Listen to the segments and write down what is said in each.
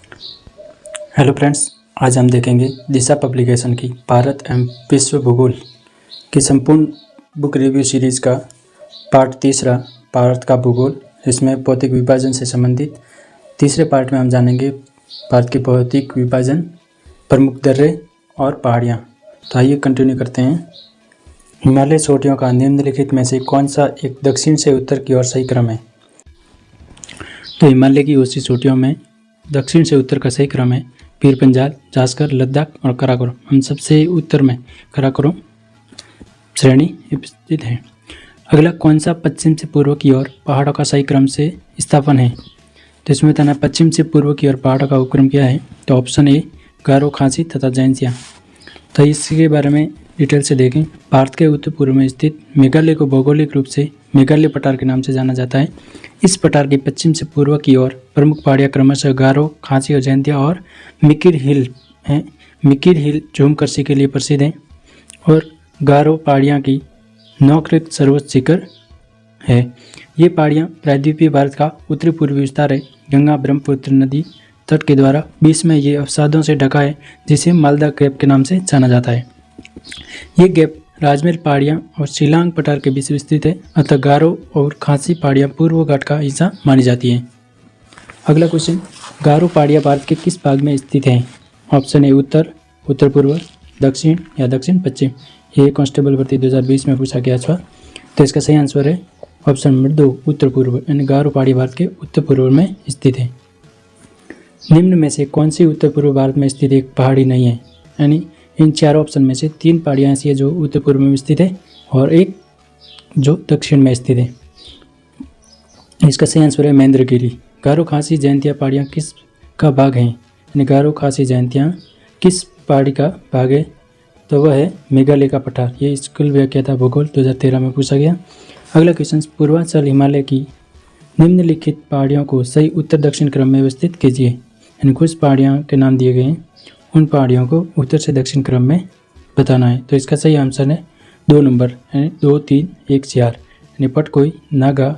Hello friends, आज हम देखेंगे दिशा पब्लिकेशन की भारत एवं विश्व भूगोल की संपूर्ण बुक रिव्यू सीरीज का पार्ट तीसरा, भारत का भूगोल। इसमें भौतिक विभाजन से संबंधित तीसरे पार्ट में हम जानेंगे भारत की भौतिक विभाजन, प्रमुख दर्रे और पहाड़ियाँ। तो आइए कंटिन्यू करते हैं। हिमालय चोटियों का निम्नलिखित में से कौन सा एक दक्षिण से उत्तर की ओर सही क्रम है? तो हिमालय की ऊंची चोटियों में दक्षिण से उत्तर का सही क्रम है पीर पंजाल, जास्कर, लद्दाख और काराकोरम। हम सबसे उत्तर में काराकोरम श्रेणी स्थित है। अगला कौन सा पश्चिम से पूर्व की ओर पहाड़ों का सही क्रम से स्थापन है? तो इसमें बताना पश्चिम से पूर्व की ओर पहाड़ों का उपक्रम क्या है? तो ऑप्शन ए गारो, खासी तथा जैंतिया। तो इसके बारे में डिटेल से देखें। भारत के उत्तर पूर्व में स्थित मेघालय को भौगोलिक रूप से मेघालय पठार के नाम से जाना जाता है। इस पठार की पश्चिम से पूर्व की ओर प्रमुख पहाड़ियाँ क्रमशः गारो, खासी और जैंतिया और मिकिर हिल हैं। मिकिर हिल झूम कृषि के लिए प्रसिद्ध है और गारो पहाड़ियाँ की नौकृत सर्वोच्च शिखर है। ये पहाड़ियाँ प्रायद्वीपीय भारत का उत्तरी पूर्वी विस्तार है। गंगा ब्रह्मपुत्र नदी तट के द्वारा बीच में ये अवसादों से ढका है, जिसे मालदा गैप के नाम से जाना जाता है। ये गैप राजमेर पहाड़ियाँ और शिलांग पठार के बीच स्थित है, अतः गारो और खासी पहाड़ियाँ पूर्व घाट का हिस्सा मानी जाती हैं। अगला क्वेश्चन, गारो पहाड़ियाँ भारत के किस भाग में स्थित हैं? ऑप्शन ए उत्तर, उत्तर पूर्व, दक्षिण या दक्षिण पश्चिम। ये कांस्टेबल भर्ती 2020 में पूछा गया था। तो इसका सही आंसर है ऑप्शन नंबर 2, उत्तर पूर्व, यानी गारो पहाड़ी भारत के उत्तर पूर्व में स्थित है। निम्न में से कौन सी उत्तर पूर्व भारत में स्थित एक पहाड़ी नहीं है? यानी इन चारों ऑप्शन में से 3 पहाड़ियाँ ऐसी है जो उत्तर पूर्व में स्थित है और एक जो दक्षिण में स्थित है। इसका सही आंसर है महेंद्रगिरी। गारो, खासी, जैंतिया पहाड़ियाँ किस का भाग हैं? यानी गारो, खासी, जैंतिया किस पहाड़ी का भाग है? तो वह है मेघालय का पठार। ये स्कूल व्याख्याता भूगोल 2013 में पूछा गया। अगला क्वेश्चन, पूर्वांचल हिमालय की निम्नलिखित पहाड़ियों को सही उत्तर दक्षिण क्रम में व्यवस्थित कीजिए। यानी कुछ पहाड़ियों के नाम दिए गए हैं, उन पहाड़ियों को उत्तर से दक्षिण क्रम में बताना है। तो इसका सही आंसर है 2 नंबर, यानी 2, 3, 1, 4, यानी पटकोई, नागा,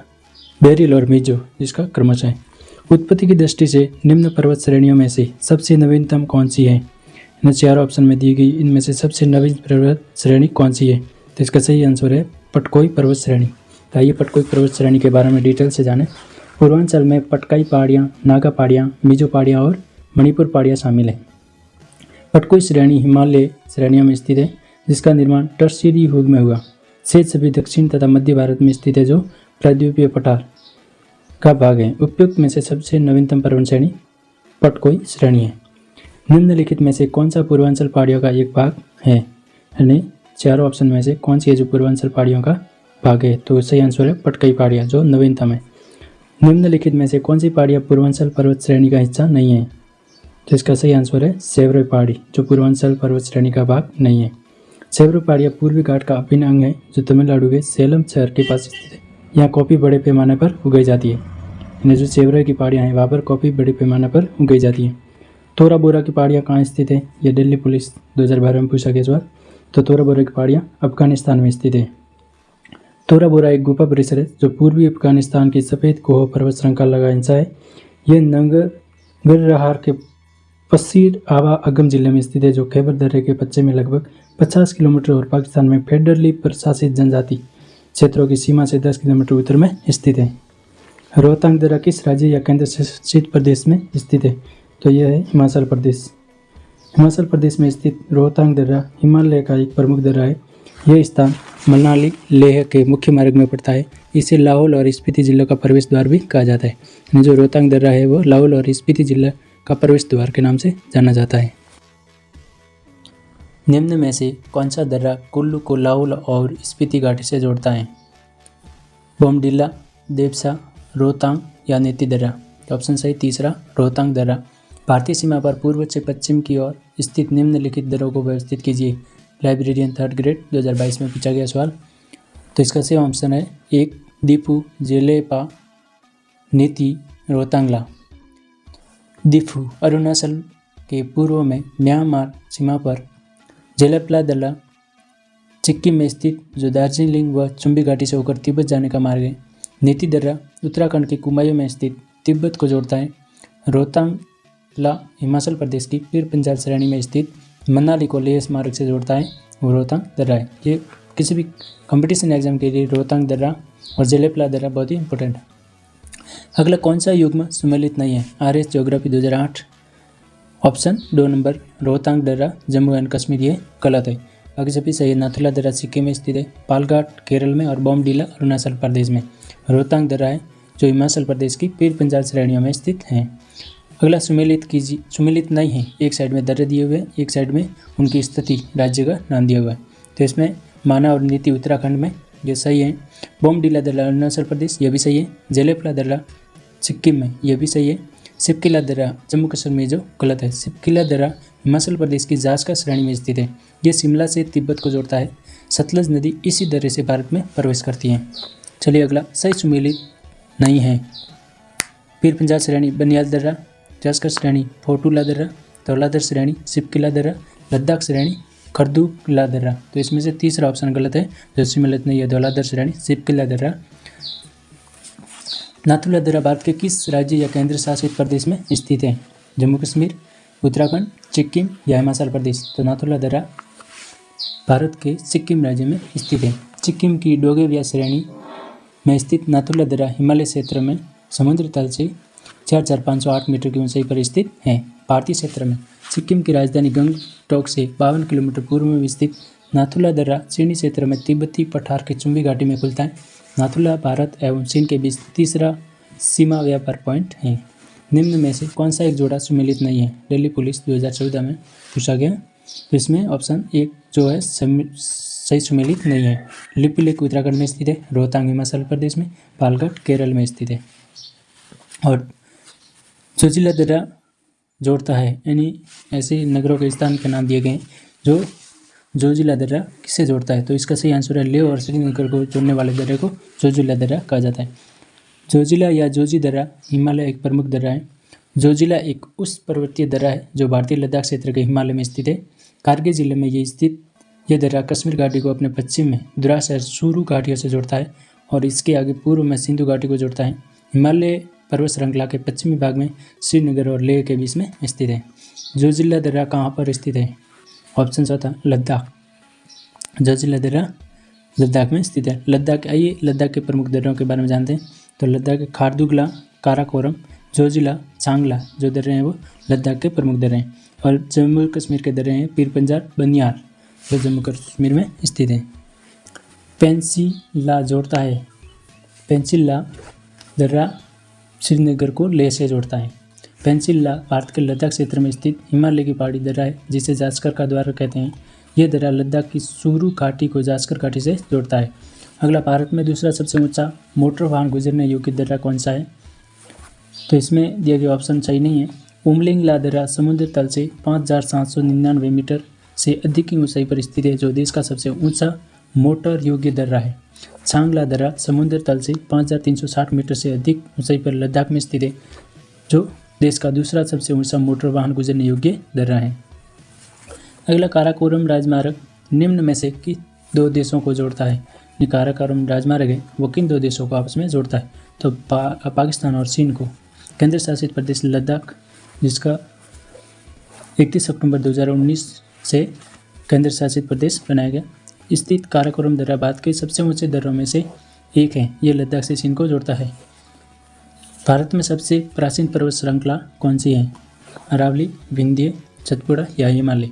बेरिल और मिजो, जिसका क्रमशः है। उत्पत्ति की दृष्टि से निम्न पर्वत श्रेणियों में से सबसे नवीनतम कौन सी है? इन 4 ऑप्शन में दी गई इनमें से सबसे नवीन पर्वत श्रेणी कौन सी है? तो इसका सही आंसर है पटकोई पर्वत श्रेणी। तो आइए पटकोई पर्वत श्रेणी के बारे में डिटेल से जानें। पूर्वांचल में पटकाई पहाड़ियाँ, नागा पहाड़ियाँ, मिजो पहाड़ियाँ और मणिपुर पहाड़ियाँ शामिल हैं। पटकोई श्रेणी हिमालय श्रेणियों में स्थित है, जिसका निर्माण टर्शियरी युग में हुआ। शेष सभी दक्षिण तथा मध्य भारत में स्थित है, जो प्रायद्वीपीय पठार का भाग है। उपयुक्त में से सबसे नवीनतम पर्वत श्रेणी पटकोई श्रेणी है। निम्नलिखित में से कौन सा पूर्वांचल पहाड़ियों का एक भाग है? यानी 4 ऑप्शन में से कौन सी है जो पूर्वांचल पहाड़ियों का भाग है? तो सही आंसर है पटकई पहाड़ियाँ, जो नवीनतम है। निम्नलिखित में से कौन सी पहाड़ियाँ पूर्वांचल पर्वत श्रेणी का हिस्सा नहीं है? तो इसका सही आंसर है सेवरोई पहाड़ी, जो पूर्वांचल पर्वत श्रेणी का भाग नहीं है। सेवरोई पहाड़ियाँ पूर्वी घाट का अभिन्न अंग है, जो तमिलनाडु के सेलम शहर के पास स्थित है। यहाँ कॉफी बड़े पैमाने पर उगाई जाती है। यानी जो सेवरोई की पहाड़ियाँ हैं, वहाँ पर कॉफी बड़े पैमाने पर उगाई जाती है। तोरा बोरा की पहाड़ियाँ कहाँ स्थित है? यह दिल्ली पुलिस 2012 में पूछा गया सवाल। तो तोरा बोरा की पहाड़ियाँ अफगानिस्तान में स्थित है। तोरा बोरा एक गुफा परिसर है, जो पूर्वी अफगानिस्तान की सफ़ेद कोह पर्वत श्रृंखला का हिस्सा है। यह नंगरहार के पसीर आवा अगम जिले में स्थित है, जो खैबर दर्रे के पश्चिम में लगभग 50 किलोमीटर और पाकिस्तान में फेडरली प्रशासित जनजाति क्षेत्रों की सीमा से 10 किलोमीटर उत्तर में स्थित है। रोहतांग दर्रा किस राज्य या केंद्र शासित प्रदेश में स्थित है? तो यह है हिमाचल प्रदेश। हिमाचल प्रदेश में स्थित रोहतांग दर्रा हिमालय का एक प्रमुख दर्रा है। यह स्थान मनाली लेह के मुख्य मार्ग में पड़ता है। इसे लाहौल और स्पीति जिले का प्रवेश द्वार भी कहा जाता है। जो रोहतांग दर्रा है वो लाहौल और स्पीति जिले का प्रवेश द्वार के नाम से जाना जाता है। निम्न में से कौन सा दर्रा कुल्लू को लाहौल और स्पीति घाटी से जोड़ता है? बोमडिला, देवसा, रोहतांग या नीति दर्रा। ऑप्शन सही तीसरा, रोहतांग दर्रा। भारतीय सीमा पर पूर्व से पश्चिम की ओर स्थित निम्नलिखित दर्रों को व्यवस्थित कीजिए। लाइब्रेरियन 3rd ग्रेड 2022 में पूछा गया सवाल। तो इसका सही ऑप्शन है 1, दीपू, जेलेपा, नीति, रोहतांगला। दीफू अरुणाचल के पूर्व में म्यांमार सीमा पर, जेलेपला दर्रा सिक्किम में स्थित, जो दार्जिलिंग व चुंबी घाटी से होकर तिब्बत जाने का मार्ग है। नीति दर्रा उत्तराखंड के कुमायूं में स्थित तिब्बत को जोड़ता है। रोहतांग ला हिमाचल प्रदेश की पीर पंजाल श्रेणी में स्थित मनाली को लेह स्मारक से जोड़ता है वो रोहतांग दर्रा है। ये किसी भी कंपटीशन एग्जाम के लिए रोहतांग दर्रा और जेलेपला दर्रा बहुत ही इंपॉर्टेंट है। अगला कौन सा युग्म सुमेलित नहीं है? RS geography 2008 option 2 number Rohtang दर्रा जम्मू एंड कश्मीर ये गलत है। बाकी सभी सही है। नाथुला दर्रा सिक्किम में स्थित है, पालघाट केरल में और बोमडीला अरुणाचल प्रदेश में। रोहतांग दर्रा है जो हिमाचल प्रदेश की पीर पंजाल श्रेणियों में स्थित है। अगला सुमेलित नहीं है। एक साइड में दर्रे दिए हुए हैं, एक साइड में उनकी स्थिति राज्य का नाम दिया हुआ है। तो इसमें माना और नीति उत्तराखंड में ये सही है। बोमडीला दर्रा अरुणाचल प्रदेश ये भी सही है। जेलेपला दर्रा सिक्किम में ये भी सही है। सिपकिला दर्रा जम्मू कश्मीर में जो गलत है। सिपकिला दर्रा हिमाचल प्रदेश की जास्कर श्रेणी में स्थित है। ये शिमला से तिब्बत को जोड़ता है। सतलज नदी इसी दर्रे से भारत में प्रवेश करती है। चलिए अगला सही सुमेलित नहीं है। पीर पंजाल श्रेणी बनियाल दर्रा, जास्कर श्रेणी फोटूला दर्रा, धौलाधर श्रेणी सिपकिला दर्रा, लद्दाख श्रेणी खरदूला दर्रा। तो इसमें से तीसरा ऑप्शन गलत है जो सुमेलित नहीं है। धौलाधर श्रेणी सिपकिला दर्रा। नाथुला दर्रा भारत के किस राज्य या केंद्र शासित प्रदेश में स्थित है? जम्मू कश्मीर, उत्तराखंड, सिक्किम या हिमाचल प्रदेश। तो नाथुला दर्रा भारत के सिक्किम राज्य में स्थित है। सिक्किम की डोगेविया श्रेणी में स्थित नाथुला दर्रा हिमालय क्षेत्र में समुद्र तल से 4508 मीटर की ऊंचाई पर स्थित है। भारतीय क्षेत्र में सिक्किम की राजधानी गंगटोक से 52 किलोमीटर पूर्व में स्थित नाथुला दर्रा चीनी क्षेत्र में तिब्बती पठार की चुंबी घाटी में खुलता है। नाथुला भारत एवं चीन के बीच तीसरा सीमा व्यापार पॉइंट है। निम्न में से कौन सा एक जोड़ा सुमेलित नहीं है? दिल्ली पुलिस 2014 में पूछा गया। तो इसमें ऑप्शन 1 जो है सही सुमेलित नहीं है। लिपि लेक उत्तराखंड में स्थित है। रोहतांग हिमाचल प्रदेश में, पालघाट केरल में स्थित है। और जोजिला दर्रा जोड़ता है, यानी ऐसे नगरों के स्थान के नाम दिए गए जो जोजिला दर्रा किससे जोड़ता है? तो इसका सही आंसर है लेह और श्रीनगर को जोड़ने वाले दर्रे को जोजिला दर्रा कहा जाता है। जोजिला या जोजी दर्रा हिमालय एक प्रमुख दर्रा है। जोजिला एक उस पर्वतीय दर्रा है जो भारतीय लद्दाख क्षेत्र के हिमालय में स्थित है। कारगिल जिले में ये स्थित यह दर्रा कश्मीर घाटी को अपने पश्चिम में द्रास और सुरू घाटियों से जोड़ता है और इसके आगे पूर्व में सिंधु घाटी को जोड़ता है। हिमालय पर्वत श्रृंखला के पश्चिमी भाग में श्रीनगर और लेह के बीच में स्थित है। जोजिला दर्रा कहाँ पर स्थित है? ऑप्शन चौथा लद्दाख। जोजिला दर्रा लद्दाख में स्थित है। लद्दाख, आइए लद्दाख के प्रमुख दर्रों के बारे में जानते हैं। तो लद्दाख के खारदुगला, काराकोरम, जोजिला, चांगला जो दर्रे हैं वो लद्दाख के प्रमुख दर्रे हैं। और जम्मू कश्मीर के दर्रे हैं पीर पंजाल, बनियाल जो जम्मू कश्मीर में स्थित है। पेंसिला जोड़ता है। पेंसिला दर्रा श्रीनगर को लेह से जोड़ता है। पेंसिला भारत के लद्दाख क्षेत्र में स्थित हिमालय की पहाड़ी दर्रा है जिसे जास्कर का द्वार कहते हैं। यह दर्रा लद्दाख की सुरू घाटी को जास्कर घाटी से जोड़ता है। अगला भारत में दूसरा सबसे ऊंचा मोटर वाहन गुजरने योग्य दर्रा कौन सा है? तो इसमें दिया गया ऑप्शन सही नहीं है। उमलिंगला दर्रा समुद्र तल से 5799 मीटर से अधिक की ऊंचाई पर स्थित है जो देश का सबसे ऊंचा मोटर योग्य दर्रा है। चांगला दर्रा समुद्र तल से 5360 मीटर से अधिक ऊंचाई पर लद्दाख में स्थित है जो देश का दूसरा सबसे ऊंचा मोटर वाहन गुजरने योग्य दर्रा है। अगला काराकोरम राजमार्ग निम्न में से किन दो देशों को जोड़ता है? ये काराकोरम राजमार्ग है वो किन दो देशों को आपस में जोड़ता है? तो पाकिस्तान और चीन को। केंद्र शासित प्रदेश लद्दाख जिसका 31 अक्टूबर 2019 से केंद्र शासित प्रदेश बनाया गया। स्थित काराकोरम दर्रा भारत के सबसे ऊंचे दर्रों में से एक है। ये लद्दाख से चीन को जोड़ता है। भारत में सबसे प्राचीन पर्वत श्रृंखला कौन सी है? अरावली, विंध्य, सतपुड़ा या हिमालय।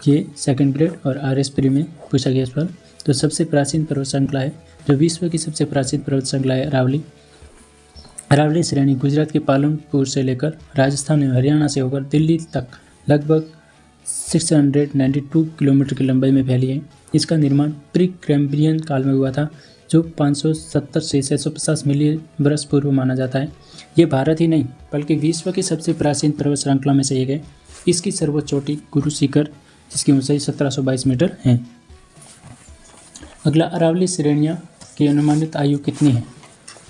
ये सेकंड ग्रेड और RS प्री में पूछा गया इस पर। तो सबसे प्राचीन पर्वत श्रृंखला है जो विश्व की सबसे प्राचीन पर्वत श्रृंखला है अरावली। अरावली श्रेणी गुजरात के पालनपुर से लेकर राजस्थान और हरियाणा से होकर दिल्ली तक लगभग 692 किलोमीटर की लंबाई में फैली है। इसका निर्माण प्री कैम्ब्रियन काल में हुआ था जो 570 से 650 मिलियन वर्ष पूर्व माना जाता है। ये भारत ही नहीं बल्कि विश्व की सबसे प्राचीन पर्वत श्रृंखला में से एक है। इसकी सर्वोच्च चोटी गुरु शिखर जिसकी ऊंचाई 1722 मीटर है। अगला अरावली श्रेणियाँ की अनुमानित आयु कितनी है?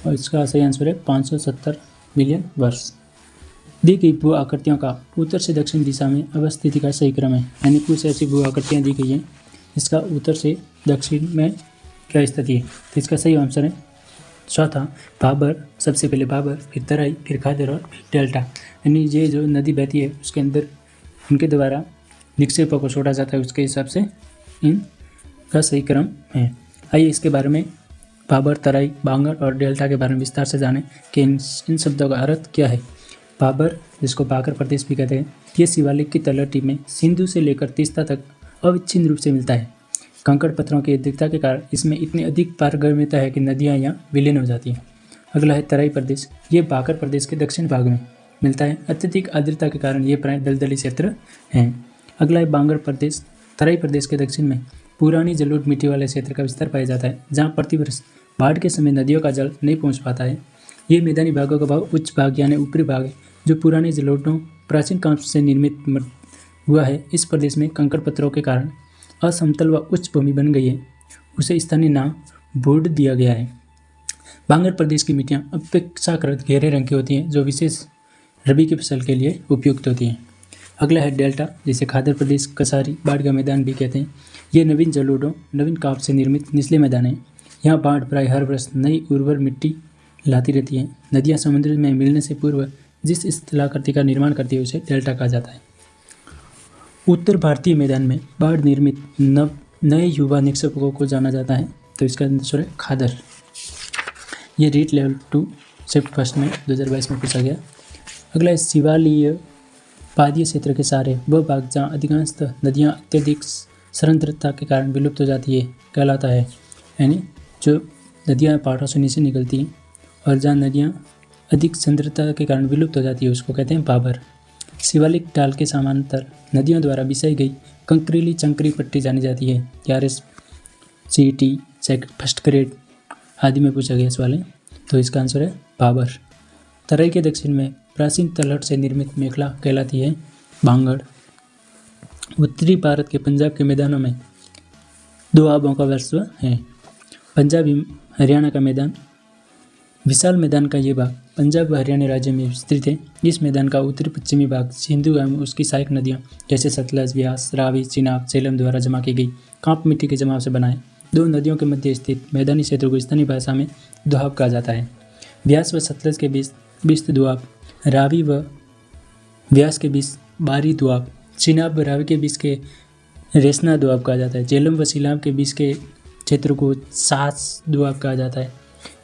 और इसका सही आंसर है 570 मिलियन वर्ष। दी गई भू आकृतियों का उत्तर से दक्षिण दिशा में अवस्थिति का सही क्रम है। यानी कुछ ऐसी भू आकृतियाँ दी गई हैं जिसका उत्तर से दक्षिण में क्या स्थिति है। तो इसका सही आंसर है चौथा भाबर, सबसे पहले भाबर, फिर तराई, फिर खादर और फिर डेल्टा। यानी ये जो नदी बहती है उसके अंदर उनके द्वारा निक्षेपों को छोड़ा जाता है, उसके हिसाब से इनका सही क्रम है। आइए इसके बारे में भाबर, तराई, बांगर और डेल्टा के बारे में विस्तार से जानें कि इन शब्दों का अर्थ क्या है। भाबर, जिसको भाकर प्रदेश भी कहते हैं, ये शिवालिक की तलहटी में सिंधु से लेकर तीस्ता तक अविच्छिन्न रूप से मिलता है। कंकड़ पत्थरों की अधिकता के कारण इसमें इतनी अधिक पारगम्यता है कि नदियाँ यहाँ विलीन हो जाती हैं। अगला है तराई प्रदेश। ये भाकर प्रदेश के दक्षिण भाग में मिलता है। अत्यधिक आर्द्रता के कारण ये प्राय दलदली क्षेत्र हैं। अगला है बांगर प्रदेश। तराई प्रदेश के दक्षिण में पुरानी जलोढ़ मिट्टी वाले क्षेत्र का विस्तार पाया जाता है, जहाँ प्रतिवर्ष बाढ़ के समय नदियों का जल नहीं पहुँच पाता है। ये मैदानी भागों का भाग उच्च भाग यानी ऊपरी भाग है, जो पुराने जलोढ़ों प्राचीन काल से निर्मित हुआ है। इस प्रदेश में कंकड़ पत्थरों के कारण असमतल व उच्च भूमि बन गई है, उसे स्थानीय नाम बोर्ड दिया गया है। बांगर प्रदेश की मिट्टियाँ अपेक्षाकृत गहरे रंग की होती हैं, जो विशेष रबी की फसल के लिए उपयुक्त होती हैं। अगला है डेल्टा, जिसे खादर प्रदेश, कसारी, बाढ़ का मैदान भी कहते हैं। ये नवीन जलोढ़ों, नवीन काप से निर्मित निचले मैदान है। यहाँ बाढ़ प्राय हर वर्ष नई उर्वर मिट्टी लाती रहती है। नदियाँ समुद्र में मिलने से पूर्व जिस स्थलाकृति का निर्माण करती है उसे डेल्टा कहा जाता है। उत्तर भारतीय मैदान में बाढ़ निर्मित नए युवा निक्षेपकों को जाना जाता है, तो इसका आंसर है खादर। ये रीट लेवल 2 शिफ्ट फर्स्ट में 2022 में पूछा गया। अगला है शिवालिक पादीय क्षेत्र के सारे वह भाग जहाँ अधिकांशतः नदियाँ अत्यधिक सरंध्रता के कारण विलुप्त हो जाती है कहलाता है। यानी जो नदियाँ पहाड़ों से नीचे निकलती हैं और जहाँ नदियाँ अधिक सांद्रता के कारण विलुप्त हो जाती है उसको कहते हैं भाबर। शिवालिक ढाल के समांतर नदियों द्वारा बिछाई गई कंकरीली चंकरी पट्टी जानी जाती है। RS CET फर्स्ट ग्रेड आदि में पूछा गया इस वाले, तो इसका आंसर है भाबर। तराई के दक्षिण में प्राचीन तलहट से निर्मित मेखला कहलाती है बांगड़। उत्तरी भारत के पंजाब के मैदानों में दोआबों का वर्चस्व है। पंजाब हरियाणा का मैदान, विशाल मैदान का ये भाग पंजाब व हरियाणा राज्य में विस्तृत है। इस मैदान का उत्तरी पश्चिमी भाग सिंधु एवं उसकी सहायक नदियाँ जैसे सतलज, ब्यास, रावी, चिनाब, झेलम द्वारा जमा की गई कांप मिट्टी के जमाव से बना है। दो नदियों के मध्य स्थित मैदानी क्षेत्र को स्थानीय भाषा में दोआब कहा जाता है। ब्यास व सतलज के बीच दोआब, रावी व ब्यास के बीच बारी दोआब, चिनाब व रावी के बीच के रेशना दोआब कहा जाता है। झेलम व सिलाब के बीच के क्षेत्र को सास दोआब कहा जाता है।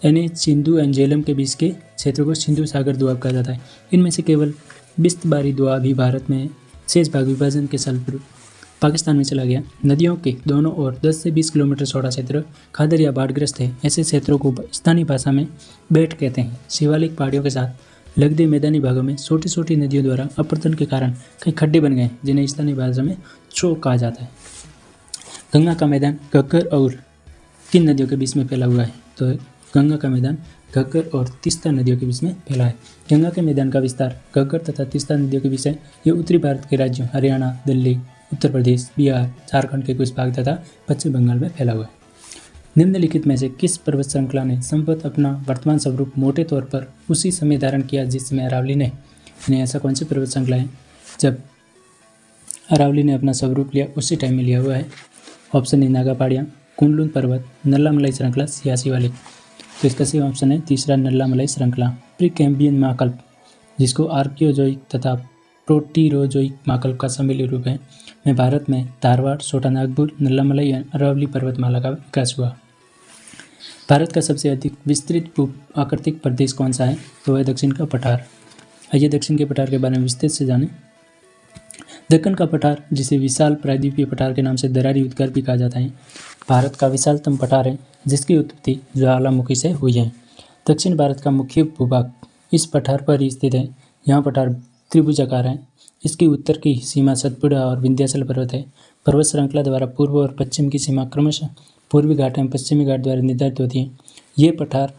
यानी सिंधु एवं झेलम के बीच के क्षेत्र को सिंधु सागर दोआब कहा जाता है। इनमें से केवल बिस्त बारी दोआब ही भारत में शेष भाग विभाजन के फलस्वरूप पाकिस्तान में चला गया। नदियों के दोनों ओर 10 से 20 किलोमीटर चौड़ा क्षेत्र खादर या बाढ़ग्रस्त है। ऐसे क्षेत्रों को स्थानीय भाषा में बेट कहते हैं। शिवालिक पहाड़ियों के साथ लगते मैदानी भागों में छोटी छोटी नदियों द्वारा अपरदन के कारण कई खड्डे बन गए, जिन्हें स्थानीय भाषा में चौक कहा जाता है। गंगा का मैदान घग्गर और किन नदियों के बीच में फैला हुआ है, तो गंगा का मैदान घग्गर और तीस्ता नदियों के बीच में फैला है। गंगा के मैदान का विस्तार घग्गर तथा तीस्ता नदियों के बीच है। ये उत्तरी भारत के राज्यों हरियाणा, दिल्ली, उत्तर प्रदेश, बिहार, झारखंड के कुछ भाग तथा पश्चिम बंगाल में फैला हुआ है। निम्नलिखित में से किस पर्वत श्रृंखला ने संभवतः अपना वर्तमान स्वरूप मोटे तौर पर उसी समय धारण किया जिस समय अरावली ने? यानी ऐसा कौन सी पर्वत श्रृंखला है जब अरावली ने अपना स्वरूप लिया उसी टाइम में लिया हुआ है? ऑप्शन ए नागा पहाड़ियाँ, कुनलुन पर्वत, नल्ला मलाई श्रृंखला, सियासी वाली। तो इसका सही ऑप्शन है तीसरा, नल्ला मलाई श्रृंखला। प्रीकैम्बियन महाकल्प, जिसको आर्कियोजोइक तथा प्रोटीरोजोइक महाकल्प का सम्मिलित रूप है, में भारत में धारवाड़, छोटा नागपुर, नल्ला मलाई अरावली पर्वतमाला का विकास हुआ। भारत का सबसे अधिक विस्तृत भू आकृतिक प्रदेश कौन सा है, तो है दक्षिण का पठार। आइए दक्षिण के पठार के बारे में विस्तृत से जानें। दक्कन का पठार, जिसे विशाल प्रायद्वीपीय पठार के नाम से दरारी उद्गार भी कहा जाता है, भारत का विशालतम पठार है, जिसकी उत्पत्ति ज्वालामुखी से हुई है। दक्षिण भारत का मुख्य भूभाग इस पठार पर ही स्थित है। यहाँ पठार त्रिभुजाकार है। इसकी उत्तर की सीमा सतपुड़ा और विंध्याचल पर्वत है। पर्वत श्रृंखला द्वारा पूर्व और पश्चिम की सीमा क्रमशः पूर्वी घाट एवं पश्चिमी घाट द्वारा निर्धारित होती है। ये पठार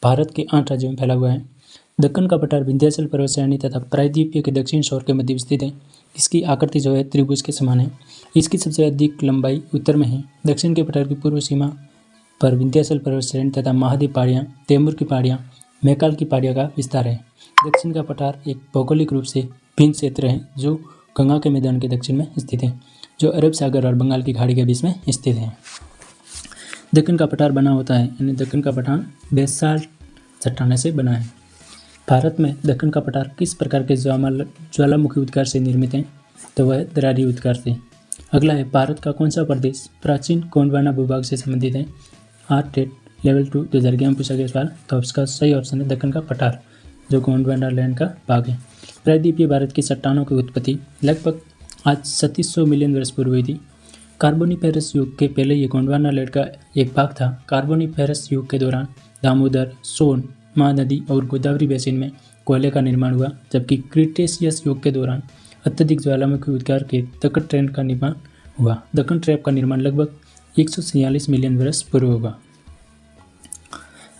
भारत के 8 राज्यों में फैला हुआ है। दक्कन का पठार विंध्याचल पर्वत श्रेणी तथा प्रायद्वीपीय के दक्षिण छोर के मध्य स्थित है। इसकी आकृति जो है त्रिभुज के समान है। इसकी सबसे अधिक लंबाई उत्तर में है। दक्षिण के पठार की पूर्व सीमा पर विंध्याचल पर्वत श्रेणी तथा महादेव पहाड़ियाँ, तैमूर की पहाड़ियाँ, मैकाल की पहाड़ियों का विस्तार है। दक्षिण का पठार एक भौगोलिक रूप से भिन्न क्षेत्र है जो गंगा के मैदान के दक्षिण में स्थित है, जो अरब सागर और बंगाल की खाड़ी के बीच में स्थित है। दक्कन का पठार बना होता है, यानी दक्कन का पठार बेसाल्ट चट्टाने से बना है। भारत में दक्कन का पठार किस प्रकार के ज्वालामुखी उद्गार से निर्मित है? तो वह दरारी उद्गार से। अगला है, भारत का कौन सा प्रदेश प्राचीन गोंडवाना भूभाग से संबंधित है? टेट लेवल 2 2011 में पूछा गया सवाल। तो इसका सही ऑप्शन है दक्कन का पठार, जो गोंडवाना लैंड का भाग है। प्रायद्वीपीय भारत की चट्टानों की उत्पत्ति लगभग आज 3700 मिलियन वर्ष पूर्व हुई थी। कार्बोनिफेरस युग के पहले ये गोंडवाना लैंड का एक भाग था। कार्बोनिफेरस युग के दौरान दामोदर, सोन, महानदी और गोदावरी बेसिन में कोयले का निर्माण हुआ, जबकि क्रिटेशियस युग के दौरान अत्यधिक ज्वालामुखी उद्गार के दक्कन ट्रेप का निर्माण हुआ। दक्कन ट्रेप का निर्माण लगभग 146 मिलियन वर्ष पूर्व हुआ।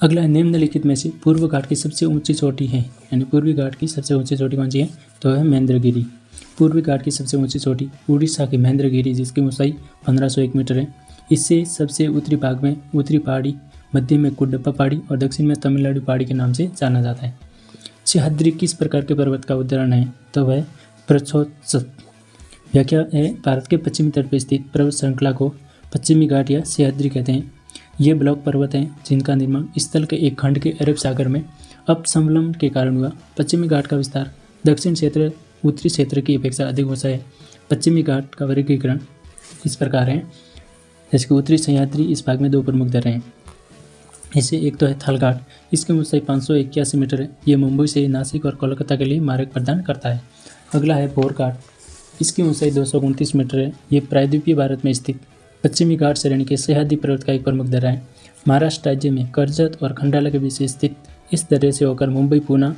अगला, निम्नलिखित में से पूर्व घाट की सबसे ऊंची चोटी है, यानी पूर्वी घाट की सबसे ऊंची चोटी कौन सी है? तो है महेंद्रगिरी। पूर्वी घाट की सबसे ऊंची चोटी उड़ीसा की महेंद्रगिरी, जिसकी ऊंचाई 1501 मीटर है। इससे सबसे उत्तरी भाग में उत्तरी पहाड़ी, मध्य में कुड्डप्पा पहाड़ी और दक्षिण में तमिलनाडु पहाड़ी के नाम से जाना जाता है। सह्याद्री किस प्रकार के पर्वत का उदाहरण है? तो वह प्रच्छोत्सव। व्याख्या है, भारत के पश्चिमी तट पर स्थित पर्वत श्रृंखला को पश्चिमी घाट या सह्याद्री कहते हैं। ये ब्लॉक पर्वत हैं जिनका निर्माण स्थल के एक खंड के अरब सागर में अपसमलम के कारण हुआ। पश्चिमी घाट का विस्तार दक्षिण क्षेत्र उत्तरी क्षेत्र की अपेक्षा अधिक ऊंचा है। पश्चिमी घाट का वर्गीकरण इस प्रकार है, जैसे कि उत्तरी सह्याद्री इस भाग में दो प्रमुख दर्रे हैं। इसे एक तो है थाल घाट, इसकी ऊंचाई 581 मीटर है। ये मुंबई से नासिक और कोलकाता के लिए मार्ग प्रदान करता है। अगला है भोर घाट, इसकी ऊंचाई 229 मीटर है। ये प्रायद्वीपीय भारत में स्थित पश्चिमी घाट श्रेणी के सह्याद्री पर्वत का एक प्रमुख दर्रा है। महाराष्ट्र राज्य में कर्जत और खंडाला के बीच स्थित इस दर्रे से होकर मुंबई पूना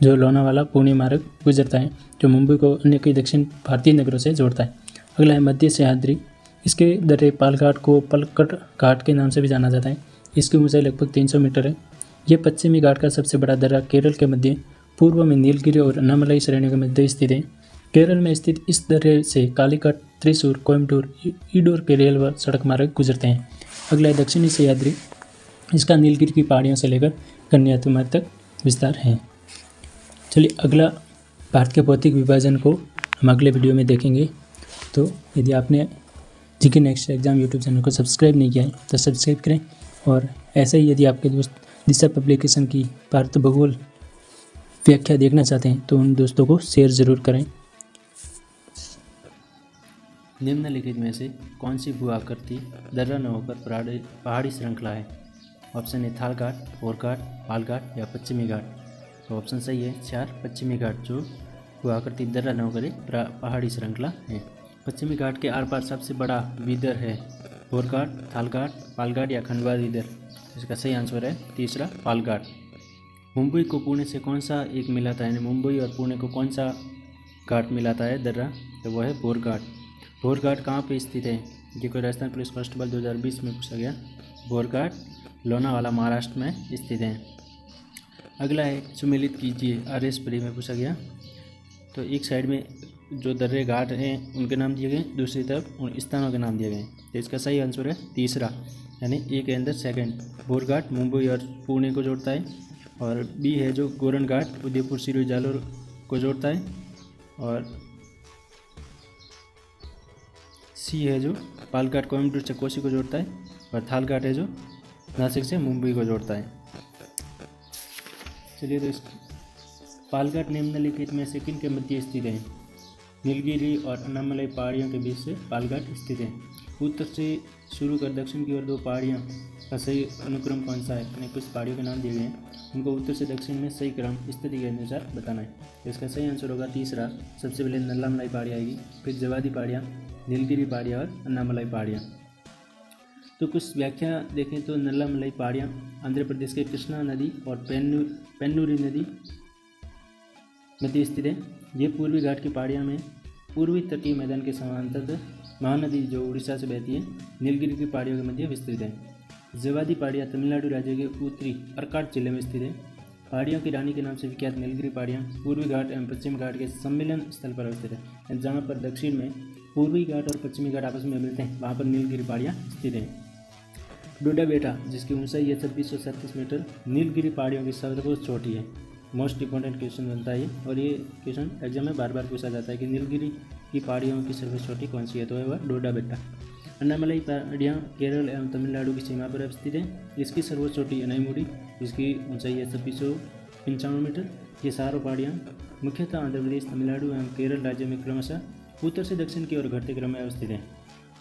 जो लोनावाला पुणे मार्ग गुजरता है, जो मुंबई को अन्य कई दक्षिण भारतीय नगरों से जोड़ता है। अगला है मध्य सह्याद्री, इसके दर्रे पालघाट को पलक्कड घाट के नाम से भी जाना जाता है। इसकी ऊंचाई लगभग 300 मीटर है। यह पश्चिमी घाट का सबसे बड़ा दर्रा केरल के मध्य पूर्व में नीलगिरी और अन्नामलाई श्रेणियों के मध्य स्थित है। केरल में स्थित इस दर्रे से कालीकट, त्रिशूर, कोयम्बटूर, ईडोर के रेल व सड़क मार्ग गुजरते हैं। अगला है दक्षिणी सह्याद्री, इसका नीलगिरी की पहाड़ियों से लेकर कन्याकुमारी तक विस्तार है। चलिए, अगला भारत के भौतिक विभाजन को हम अगले वीडियो में देखेंगे। तो यदि आपने GK next exam YouTube channel को सब्सक्राइब नहीं किया है तो सब्सक्राइब करें, और ऐसे ही यदि आपके दोस्त दिशा पब्लिकेशन की भारत भूगोल व्याख्या देखना चाहते हैं तो उन दोस्तों को शेयर ज़रूर करें। निम्नलिखित में से कौन सी भू आकृति दर्रा न होकर पहाड़ी श्रृंखला है? ऑप्शन है थाल घाट, भोर घाट, पाल घाट या पश्चिमी घाट। तो ऑप्शन सही है 4 पश्चिमी घाट, जो भू आकृति दर्रा न होकर पहाड़ी श्रृंखला है। पश्चिमी घाट के आर पार सबसे बड़ा विदर है भोर घाट, थाल घाट, पाल घाट या खंडवा विदर। इसका सही आंसर है तीसरा पाल घाट। मुंबई को पुणे से कौन सा एक मिलाता है, यानी मुंबई और पुणे को कौन सा घाट मिलाता है दर्रा? तो वह है भोर घाट। भोर घाट कहाँ पे स्थित है? ये कोई राजस्थान पुलिस कांस्टेबल 2020 में पूछा गया। भोर घाट लोनावाला महाराष्ट्र में स्थित है। अगला है सुमेलित कीजिए, आरएस परी में पूछा गया। तो एक साइड में जो दर्रे घाट हैं उनके नाम दिए गए, दूसरी तरफ उन स्थानों के नाम दिए गए। तो इसका सही आंसर है तीसरा, यानी ए के अंदर सेकंड। भोर घाट मुंबई और पुणे को जोड़ता है, और बी है जो गोरन घाट उदयपुर, सिरोही, जालोर को जोड़ता है, और सी है जो पाल घाट कोयम्बटूर से कोसी को जोड़ता है, और थाल घाट है जो नासिक से मुंबई को जोड़ता है। चलिए, तो इस पाल घाट निम्नलिखित में से किन के मध्य स्थित है? नीलगिरी और अन्नामलाई पहाड़ियों के बीच से पाल घाट स्थित है। उत्तर से शुरू कर दक्षिण की ओर दो पहाड़ियों का सही अनुक्रम कौन सा है? यानी कुछ पहाड़ियों के नाम दिए गए हैं, उनको उत्तर से दक्षिण में सही क्रम स्थिति के अनुसार बताना है। तो इसका सही आंसर होगा तीसरा। सबसे पहले नल्लामलाई पहाड़ी आएगी, फिर जवादी पहाड़ियाँ, नीलगिरी पहाड़ियाँ और अन्नामलाई पहाड़ियाँ। तो कुछ व्याख्या देखें तो नल्लामलाई पहाड़ियाँ आंध्र प्रदेश के कृष्णा नदी और पेन्नूरी नदी मध्य स्थित है। ये पूर्वी घाट की पहाड़ियाँ में पूर्वी तटीय मैदान के समांतर महानदी जो उड़ीसा से बहती है नीलगिरी की पहाड़ियों के मध्य विस्तृत है। जवादी पहाड़ियाँ तमिलनाडु राज्य के उत्तरी अर्काट जिले में स्थित है। पहाड़ियों की रानी के नाम से विख्यात नीलगिरी पहाड़ियाँ पूर्वी घाट एवं पश्चिम घाट के सम्मेलन स्थल पर स्थित है। जहाँ पर दक्षिण में पूर्वी घाट और पश्चिमी घाट आपस में मिलते हैं, वहाँ पर नीलगिरी पहाड़ियाँ स्थित हैं। डोडा बेटा, जिसकी ऊंचाई है 2637 मीटर, नीलगिरी पहाड़ियों की सर्वोच्च चोटी है। मोस्ट इंपॉर्टेंट क्वेश्चन बनता है ये, और ये क्वेश्चन एग्जाम में बार बार पूछा जाता है कि नीलगिरी की पहाड़ियों की सर्वोच्च चोटी कौन सी है? तो है वह डोडा बेटा। अन्नामलाई पहाड़ियाँ केरल एवं तमिलनाडु की सीमा पर स्थित है। इसकी सर्वोच्च चोटी अनाईमुडी, इसकी ऊंचाई है 2695 मीटर। ये चारों पहाड़ियाँ मुख्यतः आंध्र प्रदेश, तमिलनाडु एवं केरल राज्य में क्रमशः उत्तर से दक्षिण की ओर घटते क्रम में अवस्थित हैं।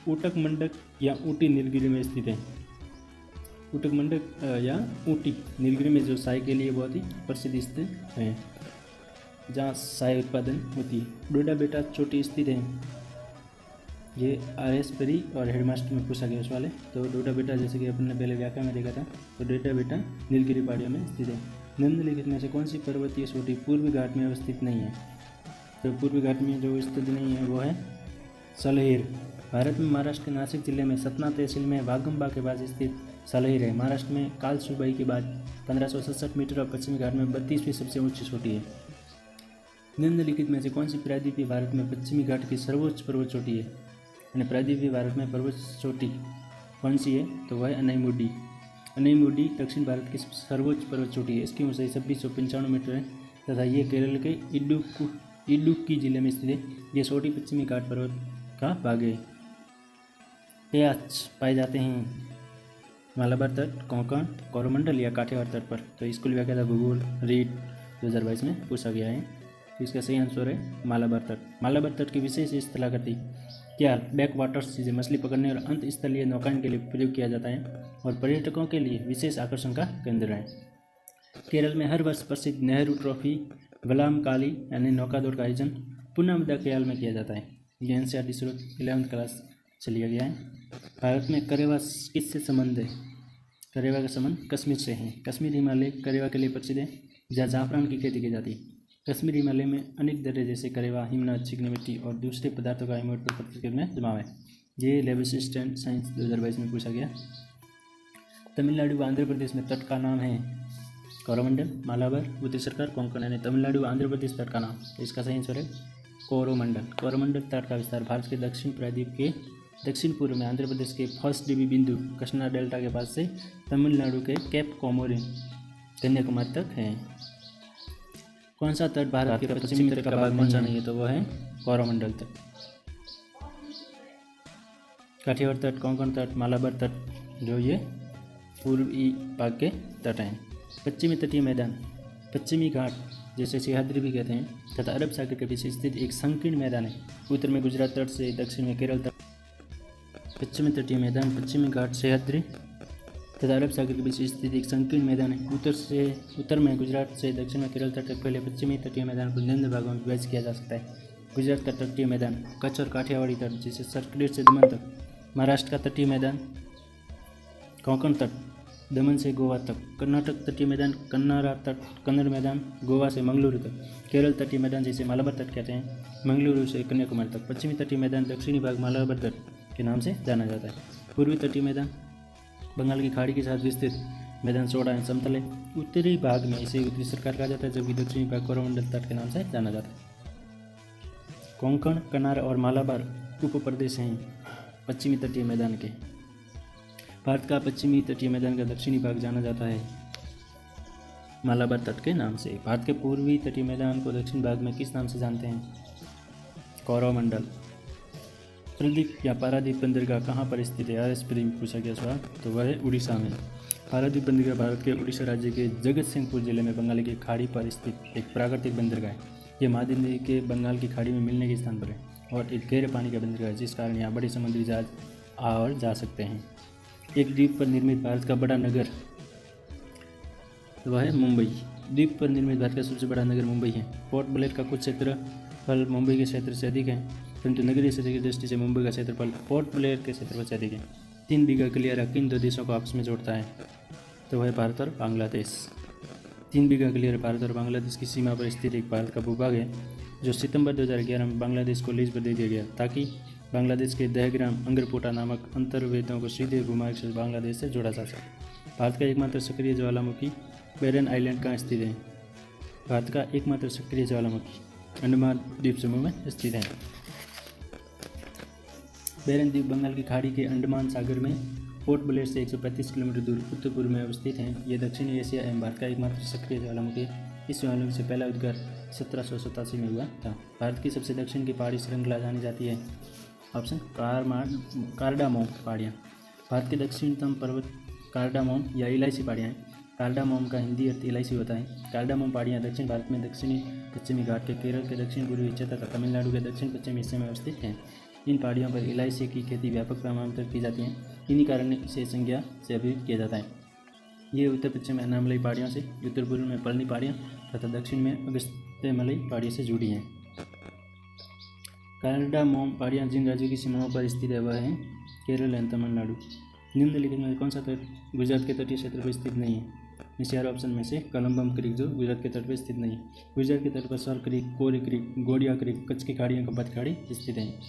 ऊटक मंडक या ऊटी नीलगिरी में स्थित है। ऊटक मंडक या ऊटी नीलगिरी में जो चाय के लिए बहुत ही प्रसिद्ध स्थित है, जहाँ चाय उत्पादन होती है। डोडा बेटा चोटी स्थित है। ये आरएसपरी और हेडमास्टर में पूछा गया उस वाले। तो डोडा बेटा जैसे कि अपन ने पहले व्याख्या में देखा था, तो डोडा बेटा नीलगिरी पहाड़ियों में स्थित है। निम्नलिखित में से कौन सी पर्वतीय चोटी पूर्वी घाट में अवस्थित नहीं है? तो पूर्वी घाट में जो स्थित नहीं है वो है सलहेर। भारत में महाराष्ट्र के नासिक जिले में सतना तहसील में वागम्बा के पास स्थित सलहेर है। महाराष्ट्र में कालसुबाई के बाद 1567 मीटर और पश्चिमी घाट में 32वीं सबसे ऊंची चोटी है। निम्नलिखित में से कौन सी प्रायद्वीपीय भारत में पश्चिमी घाट की सर्वोच्च पर्वत चोटी है? यानी प्रायद्वीपीय भारत में पर्वत चोटी कौन सी है? तो वह है अनाईमुडी। अनाईमुडी दक्षिण भारत की सर्वोच्च पर्वत चोटी है। इसकी ऊंचाई 2695 मीटर है तथा ये केरल के इडुक्की जिले में स्थित है। ये चोटी पश्चिमी घाट पर्वत का भाग है। पेयाच पाए जाते हैं मालाबार तट, कोंकण, कोरोमंडल या काठियावाड़ तट पर। तो स्कूल व्याख्या था भूगोल रीट 2022 में पूछा गया है। तो इसका सही आंसर है मालाबार तट। मालाबार तट की विशेष स्थलाकृति क्या बैक वाटर्स, जिसे मछली पकड़ने और अंत स्थलीय नौकायन के लिए प्रयोग किया जाता है और पर्यटकों के लिए विशेष आकर्षण का केंद्र है। केरल में हर वर्ष प्रसिद्ध नेहरू ट्रॉफी वलाम काली यानी नौका दौड़ का आयोजन पुनः मध्य ख्याल में किया जाता है। ये एनसीईआरटी स्रोत 11वीं क्लास से लिया गया है। भारत में करेवा किससे संबंध है? करेवा का संबंध कश्मीर से है। कश्मीर हिमालय करेवा के लिए प्रसिद्ध है, जहाँ जाफरान की खेती की जाती है। कश्मीर हिमालय में अनेक दर्रे जैसे करेवा, हिमनद, चिकनी मिट्टी और दूसरे पदार्थों का हिमोट पर प्रतिक्रिया में जमाव है। ये लेबोरेटरी साइंस 2022 में पूछा गया। तमिलनाडु व आंध्र प्रदेश में तट का नाम है कोरोमंडल, मालाबार, उत्तर सरकार, कोंकण। यानी तमिलनाडु व आंध्र प्रदेश तट का नाम, तो इसका सही आंसर है कोरोमंडल। कोरोमंडल तट का विस्तार भारत के दक्षिण प्रायद्वीप के दक्षिण पूर्व में आंध्र प्रदेश के फर्स्ट डीबी बिंदु कृष्णा डेल्टा के पास से तमिलनाडु के कैप कोमोरिन कन्याकुमारी तक है। कौन सा तट भारत के पश्चिमी तट का भाग कौन सा नहीं है? तो वह है कोरोमंडल तट। काठियावाड़ तट, कोंकण तट, मालाबार तट जो ये पूर्वी भाग के तट हैं। पश्चिमी तटीय मैदान पश्चिमी घाट जैसे सह्याद्री भी कहते हैं तथा अरब सागर के पीछे स्थित एक संकीर्ण मैदान है। उत्तर में गुजरात तट से दक्षिण में केरल तट। पश्चिमी तटीय मैदान पश्चिमी घाट, सह्याद्री तथा अरब सागर के बीच स्थित एक संकीर्ण मैदान है। उत्तर में गुजरात से दक्षिण में केरल तट तक फैले पश्चिमी तटीय मैदान को निम्न भागों में विभाजित किया जा सकता है। गुजरात का तटीय मैदान कच्छ और काठियावाड़ी तट जिसे सर्कलेट से दमन तक। महाराष्ट्र का तटीय मैदान कोंकण तट दमन से गोवा तक। कर्नाटक तटीय मैदान कन्नारा तट, कन्नड़ मैदान गोवा से मंगलुरु तक। केरल तटीय मैदान जिसे मालाबार तट कहते हैं, मंगलुरु से कन्याकुमारी तक। पश्चिमी तटीय मैदान दक्षिणी भाग मालाबार तट के नाम से जाना जाता है। पूर्वी तटीय मैदान बंगाल की खाड़ी के साथ विस्तृत मैदान चौड़ा एवं समतल है। उत्तरी भाग में इसे उत्तरी सरकार कहा जाता है, जबकि दक्षिणी भाग कोरोमंडल तट के नाम से जाना जाता है। कोंकण, कनार और मालाबार उप प्रदेश हैं पश्चिमी तटीय मैदान के। भारत का पश्चिमी तटीय मैदान का दक्षिणी भाग जाना जाता है मालाबार तट के नाम से। भारत के पूर्वी तटीय मैदान को दक्षिण भाग में किस नाम से जानते हैं? कोरोमंडल। प्रदीप या पारादीप बंदरगाह कहाँ पर स्थित है? आरएसपी में पूछा गया सवाल, तो वह है उड़ीसा में। पारादीप बंदरगाह भारत के उड़ीसा राज्य के जगत सिंहपुर जिले में बंगाल की खाड़ी पर स्थित एक प्राकृतिक बंदरगाह है। यह महानदी नदी के बंगाल की खाड़ी में मिलने के स्थान पर है और एक गहरे पानी का बंदरगाह है, जिस कारण यहाँ बड़े समुद्री जहाज आ और जा सकते हैं। एक द्वीप पर निर्मित भारत का बड़ा नगर वह है मुंबई। द्वीप पर निर्मित भारत का सबसे बड़ा नगर मुंबई है। पोर्ट ब्लेयर का कुछ क्षेत्रफल मुंबई के क्षेत्र से अधिक है, परंतु नगरीय क्षेत्र की दृष्टि से मुंबई का क्षेत्रफल पोर्ट ब्लेयर के क्षेत्रफल से अधिक है। 3 बीघा गलियारा किन दो देशों को आपस में जोड़ता है? तो वह भारत और बांग्लादेश। 3 बीघा गलियारा भारत और बांग्लादेश की सीमा पर स्थित एक भारत का भूभाग है, जो सितंबर 2011 में बांग्लादेश को लीज पर दे दिया गया, ताकि बांग्लादेश के दहग्राम अंगरपोटा नामक अंतर्वेदों को सीधे भूमार्ग से बांग्लादेश से जोड़ा जा सके। भारत का एकमात्र सक्रिय ज्वालामुखी बैरन आइलैंड कहाँ स्थित है? भारत का एकमात्र सक्रिय ज्वालामुखी अंडमान द्वीप समूह में स्थित है। बैरन द्वीप बंगाल की खाड़ी के अंडमान सागर में पोर्ट ब्लेयर से 135 किलोमीटर दूर उत्तर पूर्व में अवस्थित है। यह दक्षिणी एशिया एवं भारत का एकमात्र सक्रिय ज्वालामुखी है। इस ज्वालामुखी से पहला उद्गार 1787 में हुआ था। भारत की सबसे दक्षिण की पहाड़ी श्रृंखला जानी जाती है ऑप्शन कार्डामोम पहाड़ियाँ। भारत के दक्षिणतम पर्वत कार्डामोम या इलायची पहाड़ियाँ हैं। कार्डामोम का हिंदी अर्थ इलायची होता है। कार्डामोम पहाड़ियाँ दक्षिण भारत में पश्चिमी घाट के केरल के दक्षिण पूर्वी हिस्से तथा तमिलनाडु के दक्षिण पश्चिमी हिस्से में अवस्थित हैं। इन पहाड़ियों पर इलायची की खेती व्यापक पैमाने पर की जाती है। इन्हीं कारण से संज्ञा से अभिहित किया जाता है। ये उत्तर पश्चिम में अनामलई पहाड़ियों से, उत्तर पूर्व में पलनी पहाड़ियाँ तथा दक्षिण में अगस्त्यमलई पहाड़ियों से जुड़ी हैं। कार्डामोम पहाड़ियाँ जिन राज्यों की सीमाओं पर स्थित है वह हैं केरल एवं तमिलनाडु। निम्नलिखित में कौन सा तट गुजरात के तटीय क्षेत्र पर स्थित नहीं है? चार ऑप्शन में से कलम्बम क्रीक जो गुजरात के तट पर स्थित नहीं है। गुजरात के तट पर सर क्रीक, कोरी क्रीक, गोडिया क्रीक, कच्छ की खाड़ियाँ, कब्बत खाड़ी स्थित हैं।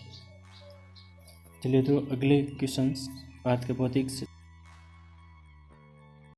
चलिए तो अगले क्वेश्चन भारत के भौतिक